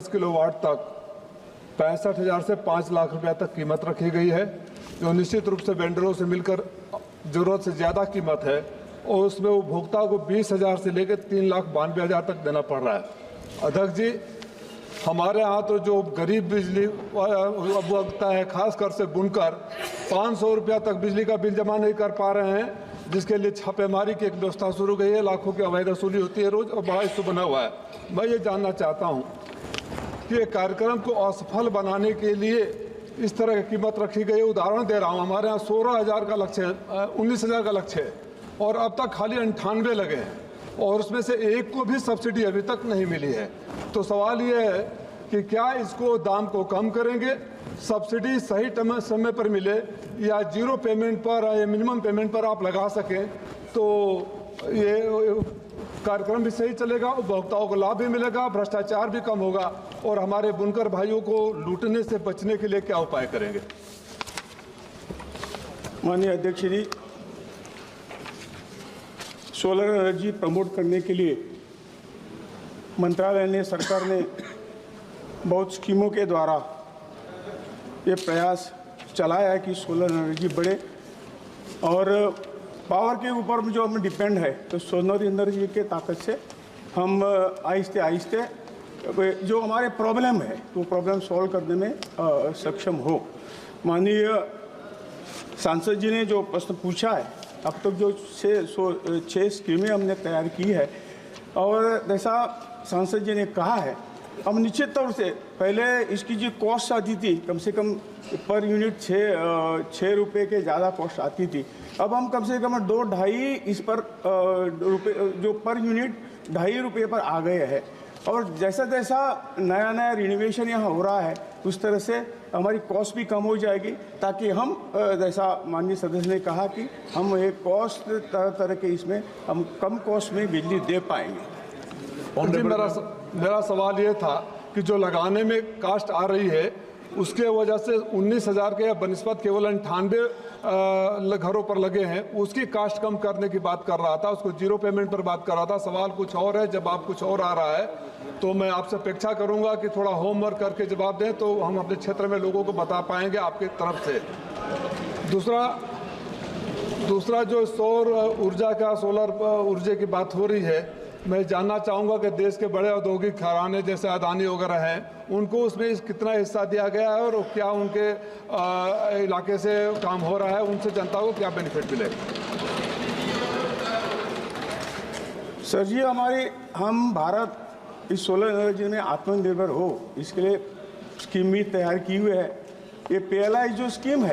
Kilowatt तक 65,000 से 5 लाख रुपया तक कीमत रखी गई है, जो निश्चित रूप से वेंडरों से मिलकर जरूरत से ज़्यादा कीमत है और उसमें उपभोक्ता को 20,000 से लेकर 3,92,000 तक देना पड़ रहा है। अध्यक्ष जी, हमारे यहाँ तो जो गरीब बिजली उपभोक्ता है, खासकर से बुनकर 500 रुपया तक बिजली का बिल जमा नहीं कर पा रहे हैं, जिसके लिए छापेमारी की एक व्यवस्था शुरू गई है। लाखों की अवैध वसूली होती है रोज और बड़ा इशू बना हुआ है। मैं ये जानना चाहता हूँ कि कार्यक्रम को असफल बनाने के लिए इस तरह की कीमत रखी गई है। उदाहरण दे रहा हूँ, हमारे यहाँ 16,000 का लक्ष्य है, 19,000 का लक्ष्य है और अब तक खाली 98 लगे हैं और उसमें से एक को भी सब्सिडी अभी तक नहीं मिली है। तो सवाल ये है कि क्या इसको दाम को कम करेंगे, सब्सिडी सही समय पर मिले या जीरो पेमेंट पर या मिनिमम पेमेंट पर आप लगा सकें तो ये कार्यक्रम भी सही चलेगा, उपभोक्ताओं को लाभ भी मिलेगा, भ्रष्टाचार भी कम होगा और हमारे बुनकर भाइयों को लूटने से बचने के लिए क्या उपाय करेंगे? माननीय अध्यक्ष जी, सोलर एनर्जी प्रमोट करने के लिए मंत्रालय ने, सरकार ने बहुत स्कीमों के द्वारा ये प्रयास चलाया है कि सोलर एनर्जी बढ़े और पावर के ऊपर जो हम डिपेंड है तो सोलर एनर्जी के ताकत से हम आहिस्ते आहिस्ते जो हमारे प्रॉब्लम है तो प्रॉब्लम सॉल्व करने में सक्षम हो। माननीय सांसद जी ने जो प्रश्न पूछा है, अब तक जो 6 स्कीमें हमने तैयार की है और जैसा सांसद जी ने कहा है, हम निश्चित तौर से पहले इसकी जो कॉस्ट आती थी कम से कम पर यूनिट 6 रुपये के ज़्यादा कॉस्ट आती थी, अब हम कम से कम 2-2.5 इस पर रुपये जो पर यूनिट 2.5 रुपये पर आ गए हैं। और जैसा जैसा नया नया रिनोवेशन यहाँ हो रहा है उस तरह से हमारी कॉस्ट भी कम हो जाएगी, ताकि हम जैसा माननीय सदस्य ने कहा कि हम एक कॉस्ट तरह के इसमें हम कम कॉस्ट में बिजली दे पाएंगे। जी, मेरा सवाल ये था कि जो लगाने में कास्ट आ रही है उसके वजह से 19,000 के बनिस्बत केवल 98 घरों पर लगे हैं, उसकी कास्ट कम करने की बात कर रहा था, उसको जीरो पेमेंट पर बात कर रहा था। सवाल कुछ और है, जवाब कुछ और आ रहा है, तो मैं आपसे अपेक्षा करूंगा कि थोड़ा होमवर्क करके जवाब दें तो हम अपने क्षेत्र में लोगों को बता पाएंगे आपकी तरफ से। दूसरा जो सौर ऊर्जा का, सोलर ऊर्जा की बात हो रही है, मैं जानना चाहूँगा कि देश के बड़े औद्योगिक घराने जैसे अदानी वगैरह हैं, उनको उसमें कितना हिस्सा दिया गया है और क्या उनके इलाके से काम हो रहा है, उनसे जनता को क्या बेनिफिट मिलेगा? सर जी, हम भारत इस सोलर एनर्जी में आत्मनिर्भर हो इसके लिए स्कीम भी तैयार की हुई है। ये PLI जो स्कीम है